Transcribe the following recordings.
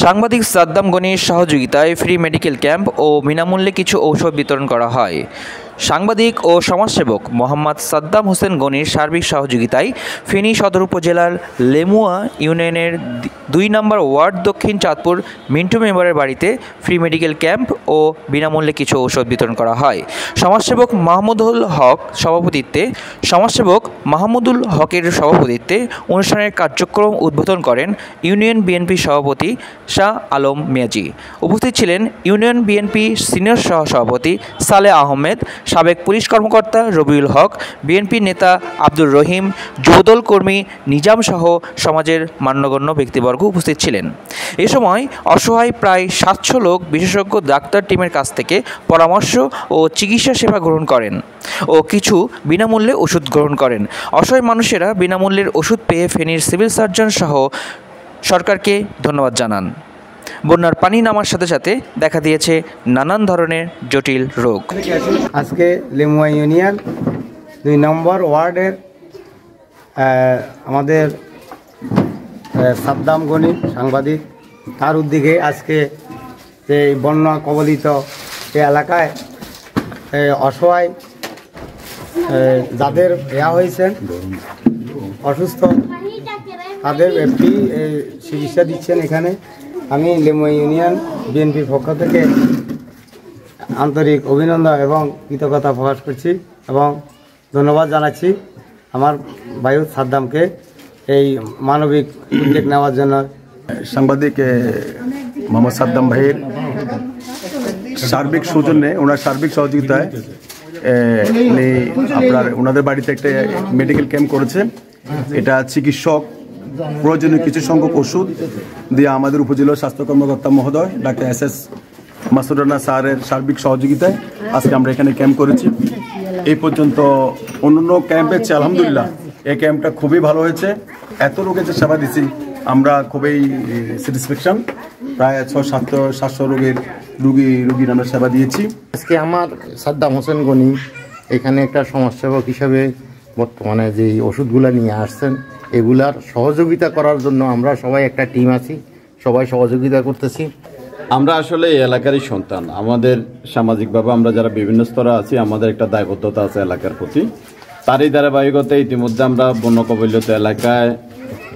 সাংবাদিক সাদ্দাম গনির সহযোগিতায় free medical camp ও বিনামূল্যে কিছু ঔষধ বিতরণ করা হয়। সাংবাদিক ও সমাজসেবক মোহাম্মদ সাদ্দাম হোসেন গনির সার্বিক সহযোগিতায় ফেনী সদর উপজেলার লেমুয়া ইউনিয়নের 2 নম্বর ওয়ার্ড দক্ষিণ চাঁদপুর মিন্টু মেম্বারের বাড়িতে ফ্রি মেডিকেল ক্যাম্প ও বিনামূল্যে কিছু ঔষধ বিতরণ করা হয়। সমাজসেবক মাহমুদুল হকের সভাপতিত্বে অনুষ্ঠানের কার্যক্রম উদ্বোধন করেন ইউনিয়ন বিএনপি সভাপতি শাহ আলম মিয়াজি। উপস্থিত ছিলেন ইউনিয়ন বিএনপি সিনিয়র সহসভাপতি সালেহ আহমেদ, সাবেক পুলিশ কর্মকর্তা রবিউল হক, বিএনপি নেতা আব্দুর রহিম, যুবদল কর্মী নিজাম সহ সমাজের মান্যগণ্য ব্যক্তিবর্গ উপস্থিত ছিলেন। এ সময় অসহায় প্রায় 700 লোক বিশেষজ্ঞ ডাক্তার টিমের কাছ থেকে পরামর্শ ও চিকিৎসা সেবা গ্রহণ করেন ও কিছু বিনামূল্যে ওষুধ গ্রহণ করেন। অসহায় মানুষেরা বিনামূল্যের ওষুধ পেয়ে ফেনীর সিভিল সার্জন সহ সরকারকে ধন্যবাদ জানান। বন্যার পানি নামার সাথে সাথে দেখা দিয়েছে নানান ধরনের জটিল রোগ। আজকে লেমুয়া ইউনিয়ন 2 নম্বর ওয়ার্ডের আমাদের সাদ্দাম গনি সাংবাদিক, তার উদ্যোগে আজকে এই বন্যা কবলিত এই এলাকায় অসহায় যাদের হয়েছেন অসুস্থ তাদের ফ্রি চিকিৎসা দিচ্ছেন। এখানে আমি লেমুয়া ইউনিয়ন বিএনপির পক্ষ থেকে আন্তরিক অভিনন্দন এবং কৃতজ্ঞতা প্রকাশ করছি এবং ধন্যবাদ জানাচ্ছি আমার ভাই সাদ্দামকে এই মানবিক উদ্যোগ নেওয়ার জন্য। সাংবাদিক মোহাম্মদ সাদ্দাম ভাইয়ের সার্বিক সৌজন্যে, ওনার সার্বিক সহযোগিতায় উনি ওনাদের বাড়িতে একটা মেডিকেল ক্যাম্প করেছে। এটা চিকিৎসক প্রয়োজনীয় কিছু সংখ্যক ওষুধ দিয়ে আমাদের উপজেলা স্বাস্থ্য কর্মকর্তা মহোদয় ডাক্তার SS মাসুদ রানা স্যারের সার্বিক সহযোগিতায় আজকে আমরা এখানে ক্যাম্প করেছি। এই পর্যন্ত অন্যান্য ক্যাম্পের চেয়ে আলহামদুলিল্লাহ এই ক্যাম্পটা খুবই ভালো হয়েছে। এত লোকের যে সেবা দিচ্ছি আমরা খুবই স্যাটিসফ্যাকশন। প্রায় 600-700 রুগীর আমরা সেবা দিয়েছি। আজকে আমার সাদ্দাম হোসেন গনি এখানে একটা সমাজসেবক হিসাবে বর্তমানে যে ওষুধগুলো নিয়ে আসছেন এগুলার সহযোগিতা করার জন্য আমরা সবাই একটা টিম আছি, সবাই সহযোগিতা করতেছি। আমরা আসলে এই এলাকারই সন্তান। আমাদের সামাজিকভাবে আমরা যারা বিভিন্ন স্তরে আছি আমাদের একটা দায়বদ্ধতা আছে এলাকার প্রতি। তারই ধারাবাহিকতায় ইতিমধ্যে আমরা বন্যা কবলিত এলাকায়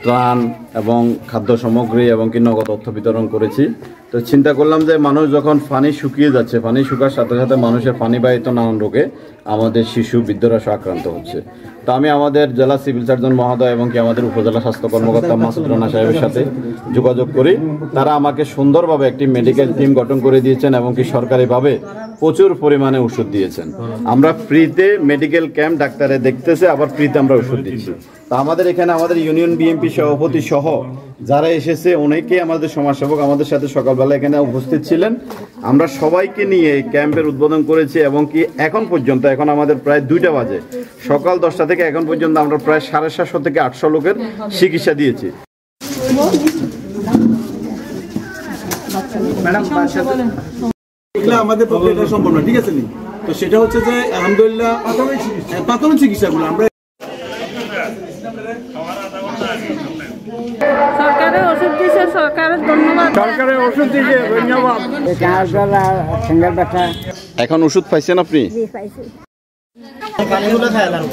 ত্রাণ এবং খাদ্য সামগ্রী এবং কি নগদ অর্থ বিতরণ করেছি। তো চিন্তা করলাম যে মানুষ যখন পানি শুকিয়ে যাচ্ছে, পানি শুকার সাথে সাথে মানুষের পানিবাহিত নানান রোগে আমাদের শিশু বৃদ্ধরা আক্রান্ত হচ্ছে। তো আমি আমাদের জেলা সিভিল সার্জন মহোদয় এবং কি আমাদের উপজেলা স্বাস্থ্য কর্মকর্তা মাসুদ রানা সাহেবের সাথে যোগাযোগ করি। তারা আমাকে সুন্দরভাবে একটি মেডিকেল টিম গঠন করে দিয়েছেন এবং কি সরকারিভাবে প্রচুর পরিমাণে ওষুধ দিয়েছেন। আমরা ফ্রিতে মেডিকেল ক্যাম্প ডাক্তারে দেখতেছে, আবার ফ্রিতে আমরা ওষুধ দিচ্ছি। তো আমাদের এখানে আমাদের ইউনিয়ন বিএনপি সভাপতি সহ যারা এসেছে অনেকেই আমাদের সমাজসেবক আমাদের সাথে সকালবেলা এখানে উপস্থিত ছিলেন। আমরা সবাইকে নিয়ে এই ক্যাম্পের উদ্বোধন করেছি এবং কি এখন পর্যন্ত, এখন আমাদের প্রায় 2টা বাজে, সকাল 10টা থেকে এখন পর্যন্ত আমরা প্রায় 750 থেকে 800 লোকের চিকিৎসা দিয়েছি। আমাদের পক্ষে এটা সম্ভব না, ঠিক আছে নি? তো সেটা হচ্ছে যে আলহামদুলিল্লাহ প্রাথমিক চিকিৎসাগুলো আমরা সরকারের ওষুধ দিয়েছে, সরকারের ধন্যবাদ। সরকারের ওষুধ দিয়েছে, ধন্যবাদ। এখন ওষুধ পাইছেন আপনি? পানিগুলো খাইলাম।